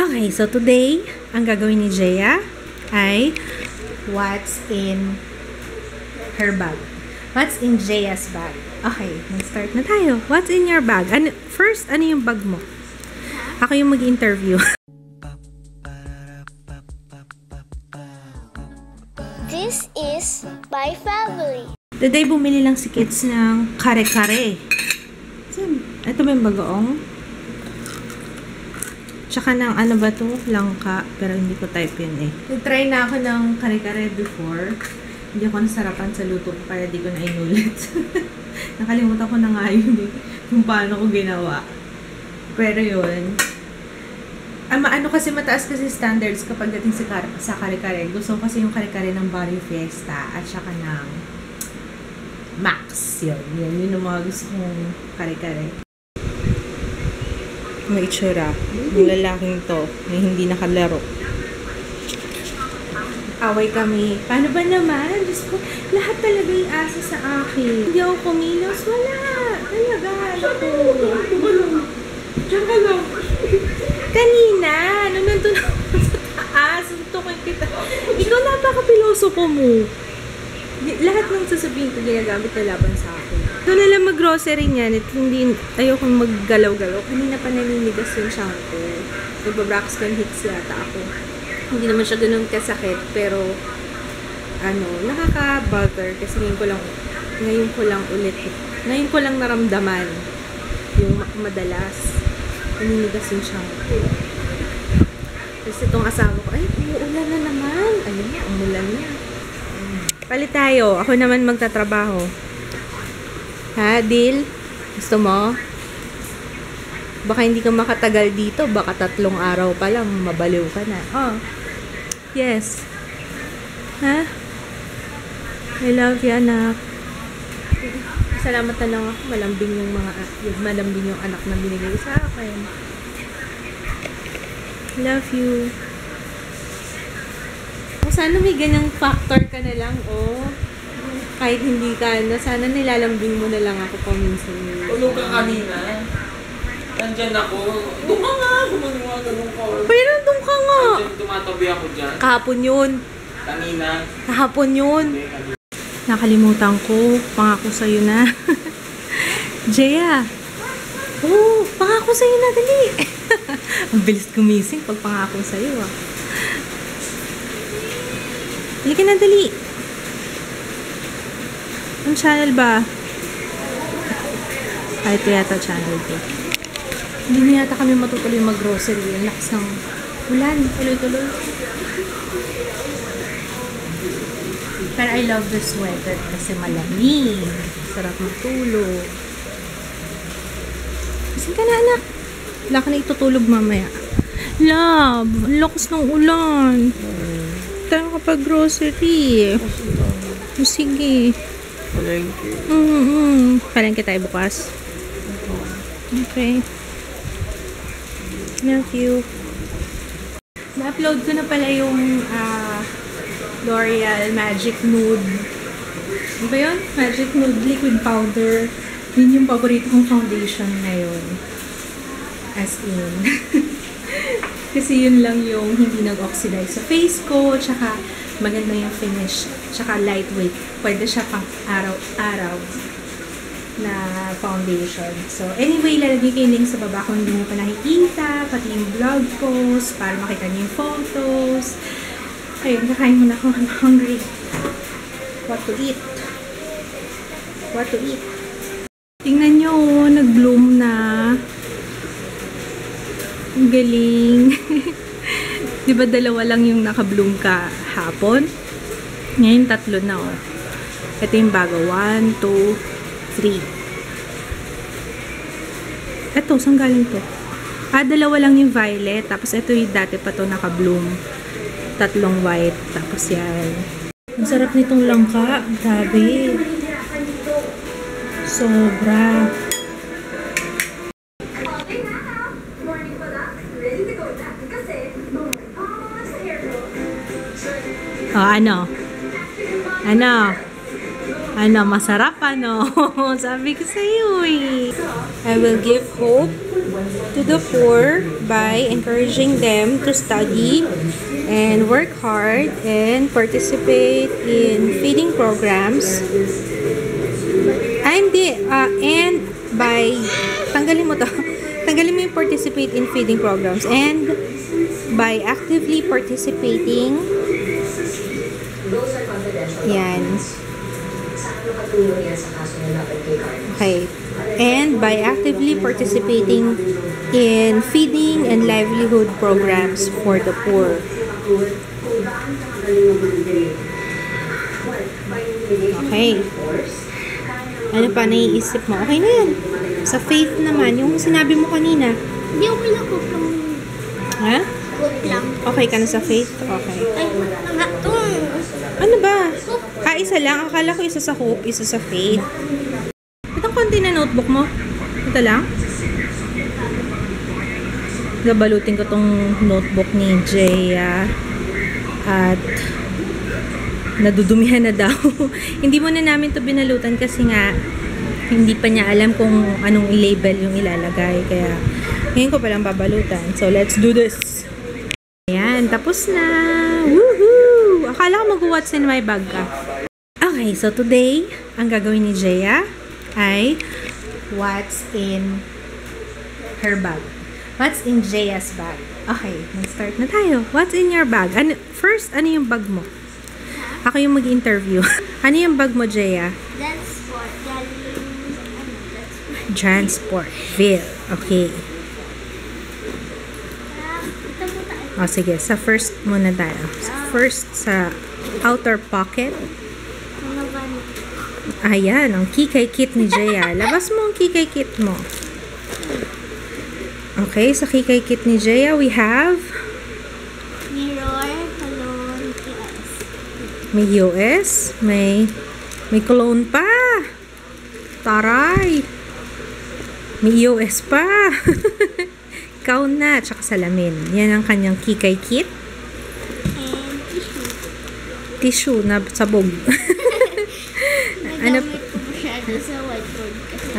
Okay, so today, ang gagawin ni Jaya ay what's in her bag. What's in Jaya's bag? Okay, mag-start na tayo. What's in your bag? First, ano yung bag mo? Ako yung mag-interview. This is my family. Today, bumili lang si Kids ng kare-kare. Ito ba yung bagoong? Tsaka ng ano ba to? Langka. Pero hindi ko type yun eh. Nag-try na ako ng kare-kare before. Hindi ako nasarapan sa luto ko kaya di ko na inulit. Nakalimutan ko na nga yun eh. Kung paano ko ginawa. Pero yun. Ano kasi mataas kasi standards kapag dating sa kare-kare. Gusto ko kasi yung kare-kare ng Barrio Fiesta at saka ng Max. Yun yung mga gusto kong kare-kare. May itsura. Yung lalaking to na hindi nakalaro. Away kami. Paano ba naman? Diyos ko, lahat talaga yung asa sa akin. Hindi ako kumilos. Wala. Talaga. Ako. Diyan ka lang. Kanina, nung nandun ako sa taas, suntukin kita. Ikaw napaka-piloso ko mo. Lahat ng sasabihin ko ginagamit na laban sa akin. Ito na lang mag-grocery niyan at hindi ayokong maggalaw-galaw. Kanina pa naninigas yung shampoo. Nagbabraxton hits yata ako. Hindi naman siya ganun kasakit pero nakaka-bother kasi ngayon ko lang naramdaman yung madalas naninigas yung shampoo. Kasi itong asawa ko, ay, umuulan na naman. Ayun na, umulan na. Palit tayo. Ako naman magtatrabaho. Ha, deal? Gusto mo? Baka hindi ka makatagal dito. Baka 3 araw pa lang, mabaliw ka na. Oh. Yes. Ha? I love you, anak. Salamat na lang ako. Malambing yung anak na binigay sa akin. Love you. Sana may ganyang factor ka na lang, kahit hindi ka na, sana nilalambing mo na lang ako paminsan. Tulog ka kanina. Nandyan ako. Doon ka nga. Gumanong ka. Pero doon ka nga. Nandyan, tumatabi ako dyan. Kahapon yun. Kanina. Kahapon yun. Nakalimutan ko. Pangako sa'yo na. Jaya. Pangako sa'yo na. Dali. Ang bilis gumising pag pangako sa'yo, Halika na, dali. Ang channel ba? Ito yata channel ko. Hindi na yata kami matutuloy mag-grocery. Ang lakas ng ulan. Tuloy-tuloy. Pero I love this weather kasi malamig. Sarap matulog. Kasi ka na, anak. Wala ka na itutulog mamaya. Love, ang lakas ng ulan. Tayo kapag grocery. Sige. Palengke. Palengke tayo bukas. Okay. Love you. Na-upload ko na pala yung L'Oreal Magic Nude. Ano ba yun? Magic Nude Liquid Powder. Yun yung paborito kong foundation ngayon. As in. Kasi yun lang yung hindi nag-oxidize sa face ko, tsaka maganda yung finish, tsaka lightweight. Pwede siya pang araw-araw na foundation. So, anyway, lalagay ko yung link sa baba kung hindi mo pa nakikita, pati yung blog post, para makita niyo yung photos. Ayun, kakain muna ako. I'm hungry. What to eat? What to eat? Tingnan nyo, nag-bloom na. Ang galing. Diba 2 lang yung naka-bloom kahapon? Ngayon 3 na, Ito yung bago. 1, 2, 3. Ito, saan galing to? 2 lang yung violet. Tapos ito yung dati pa to naka-bloom. 3 white. Tapos yan. Ang sarap nitong langka. Grabe. Sobra. Ano? Ano, masarap ano? Sabi ko sa iyo eh. I will give hope to the poor by encouraging them to study and work hard and participate in feeding programs. And by tanggalin mo to. Tanggalin mo yung participate in feeding programs and by actively participating. Yan. Okay. And by actively participating in feeding and livelihood programs for the poor. Okay. Ano pa naiisip mo? Okay na yan. Sa faith naman, yung sinabi mo kanina. Hindi ako pinakop lang. Ha? Cook lang. Okay ka na sa faith? Okay. Ay, ito. Ano ba? Isa lang. Akala ko isa sa hope, isa sa faith. Itong konti na notebook mo. Ito lang. Gabalutin ko tong notebook ni Jaya. At nadudumihan na daw. Hindi mo na namin to binalutan kasi nga hindi pa niya alam kung anong i-label yung ilalagay. Kaya ngayon ko palang babalutan. So, let's do this. Ayan, tapos na. Woohoo! Akala ko mag-what's in my bag ka. Okay, so today, ang gagawin ni Jaya ay what's in her bag. What's in Jaya's bag? Okay, mag-start na tayo. What's in your bag? First, ano yung bag mo? Ako yung mag-interview. Ano yung bag mo, Jaya? Transport. Transportville. Okay. Ito po tayo. O, sige. Sa first muna tayo. First, sa outer pocket. Mga van. Ayan, ang kikay kit ni Jaya. Labas mo ang kikay kit mo. Okay, sa kikay kit ni Jaya, we have Mirror, cologne, US. may US, may cologne pa. Taray. May US pa. Ikaw na, tsaka salamin. Yan ang kanyang kikay kit. And tissue. Tissue na sabog. Ano? Nagamit ko masyado sa whiteboard kasi.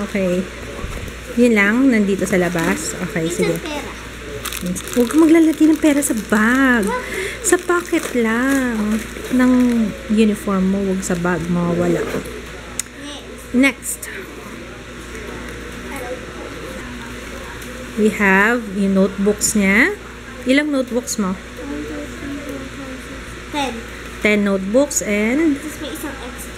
Okay. Yun lang, nandito sa labas. Okay, sige. Isang pera. Huwag kang maglalagay ng pera sa bag. Sa pocket lang. Ng uniform mo, huwag sa bag. Mawawala. Next. We have yung notebooks niya. Ilang notebooks mo? 10. 10 notebooks and Tapos may isang extra.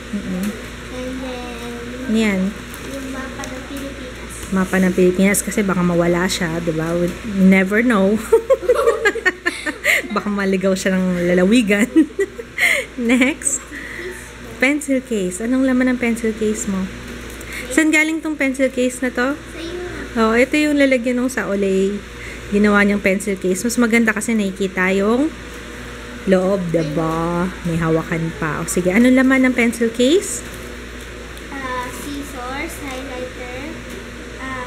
And then, yan. yung mapa ng Pilipinas. Mapa ng Pilipinas kasi baka mawala siya, di ba? We never know. Baka maligaw siya ng lalawigan. Next. Pencil case. Anong laman ng pencil case mo? Saan galing tong pencil case na to? Sa iyo. Oh, ito yung lalagyan nung sa Olay. Ginawa niyang pencil case. Mas maganda kasi nakikita yung loob, diba? May hawakan pa. O sige, anong laman ng pencil case? Scissors, highlighter,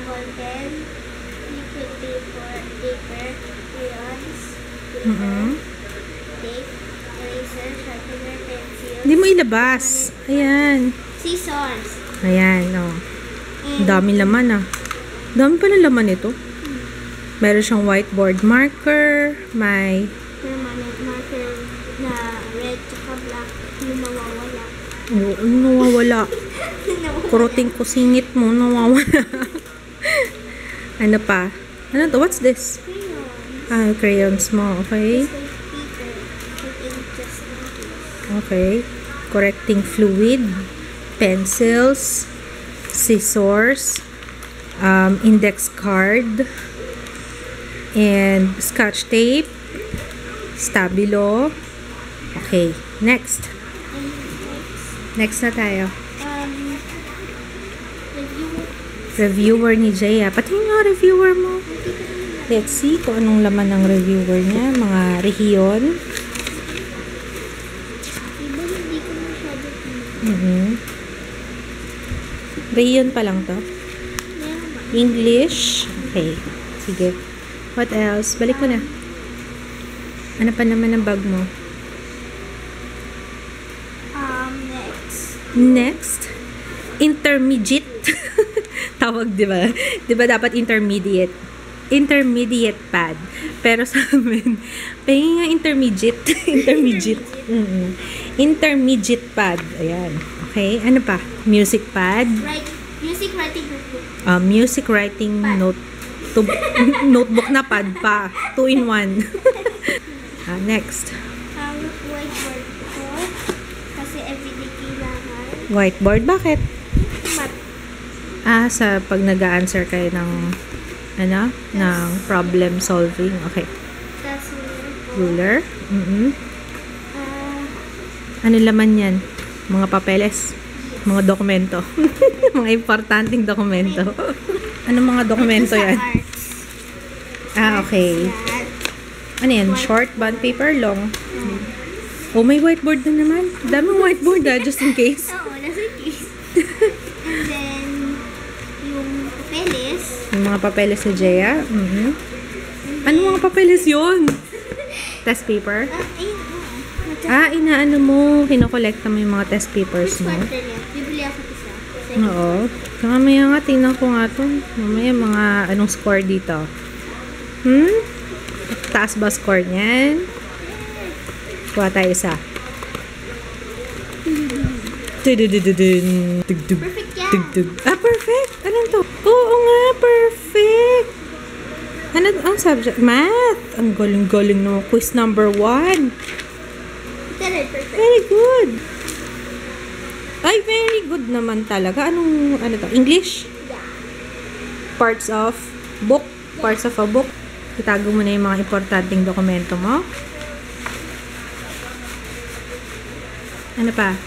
ball pen, liquid paper, crayons, tape, eraser, sharpener, pencil. Hindi mo ilabas. Ayan. Scissors. Ayan, oh. Ang And dami laman, ah. Dami pa ng laman ito. Meron siyang whiteboard marker, may permanent marker na red tsaka black na nawawala. nawawala. Kuruting ko singit mo, nawawala. Ano pa? Ano to? What's this? Crayons. Crayons mo, okay? Just like paper. Like ink just like this. Okay. Correcting fluid, pencils, scissors, index card, and scotch tape, stabilo. Okay, next. And next, Next na tayo. review. Reviewer ni Jaya. Pati nga reviewer mo. Let's see kung anong laman ng reviewer niya. Mga rehiyon. Iba hindi ko masyado Rehiyon pa lang to. meron ba? English. Okay. Sige. What else? Balik ko na. Ano pa naman ang bag mo? Next. Next, intermediate. Tawag, di ba? Di ba dapat intermediate? Intermediate pad. Pero sa amin, pahinga nga intermediate. Intermediate. Intermediate pad. Ayan. Okay. Ano pa? Music pad. Music writing notebook. Music writing notebook na pad pa. 2-in-1. Next. Whiteboard ko. Kasi everyday kailangan. Whiteboard. Bakit? Math. Sa pag nag-a-answer kayo ng ng problem solving. Okay. Tapos Ruler. Ano laman yan? Mga papeles. Mga dokumento. Mga importanteng dokumento. Ano mga dokumento yan? Okay. Ano yan? Short bond paper? Long? Oh, may whiteboard na naman. Daming whiteboard just in case. Oo, nasa case. And then, yung papeles. Yung mga papeles ni Jaya. Ano mga papeles yun? Test paper? Inaano mo. Kinokolekta mo yung mga test papers mo. Bibili ako isa. Oo. Mamaya nga, tingnan ko nga to. Mamaya mga anong score dito. Taas ba score niyan? Kuha tayo isa. Perfect yan. Perfect! Anong to? Oo nga, perfect! Ang subject? Math! Ang galing-galing naman. Quiz number 1. Perfect. Very good! Ay, very good naman talaga. Ano to? English? Yeah. Parts of book? Parts of a book? Itago mo na yung mga importanteng dokumento mo. Ano pa?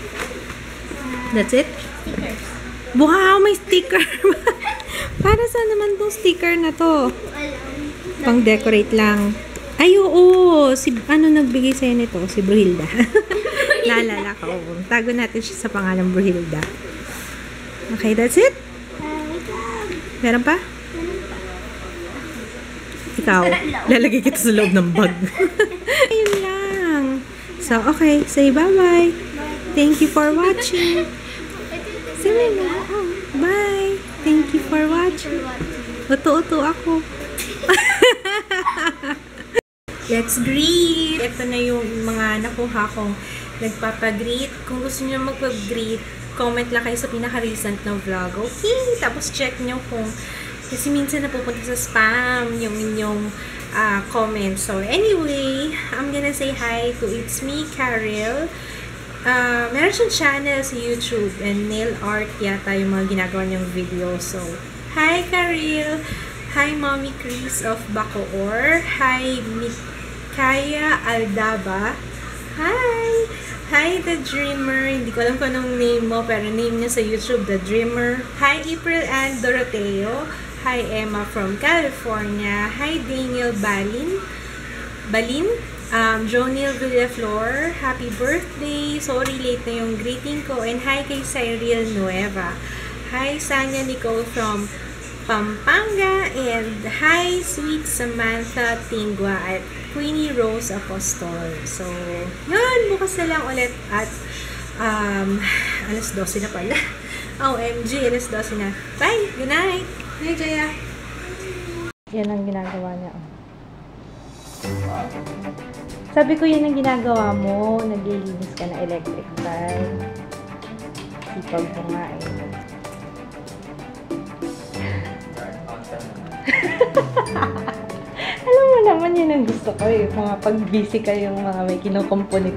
That's it? Stickers. Wow, may sticker! Para saan naman tong sticker na to? Pang-decorate lang. Ay, oo! Nagbigay sa'yo nito? Si Bruhilda. Naalala ko. Tago natin siya sa pangalan Bruhilda. Okay, that's it? Meron pa? Ikaw, lalagay kita sa loob ng bag. Ayun lang. So, okay. Say bye-bye. Thank you for watching. Sabi mo, bye. Thank you for watching. Uto-uto ako. Let's greet! Ito na yung mga nakuha kong nagpapagreet. Kung gusto niyo magpag-greet, comment lang kayo sa pinaka-recent na vlog. Okay? Tapos check nyo kung kasi minsan napupunta sa spam yung inyong comments. So, anyway, I'm gonna say hi to It's Me, Karil. Meron siyang channel sa YouTube and nail art yata yung mga ginagawa niyang video. So, hi Karil! Hi Mommy Chris of Bacoor. Hi Mikaya Aldaba. Hi! Hi The Dreamer. Hindi ko alam kung anong name mo, pero name niya sa YouTube, The Dreamer. Hi April Ann Doroteo. Hi Emma from California. Hi Daniel Balin. Jonil Villaflor. Happy birthday. Sorry late na yung greeting ko. And hi kay Cyril Nueva. Hi Sanya Nicole from Pampanga. And hi Sweet Samantha Tingwa at Queenie Rose Apostol. So, yun. Bukas na lang ulit at alas 12 na pala. OMG, alas 12 na. Bye! Good night! Hi, Jaya! Yan ang ginagawa niya. Sabi ko yan ang ginagawa mo. Naglilinis ka na electric fan. Sipag mo nga eh. Alam mo naman yun ang gusto ko eh. Mga pag-busy kayong mga may kinukumpuni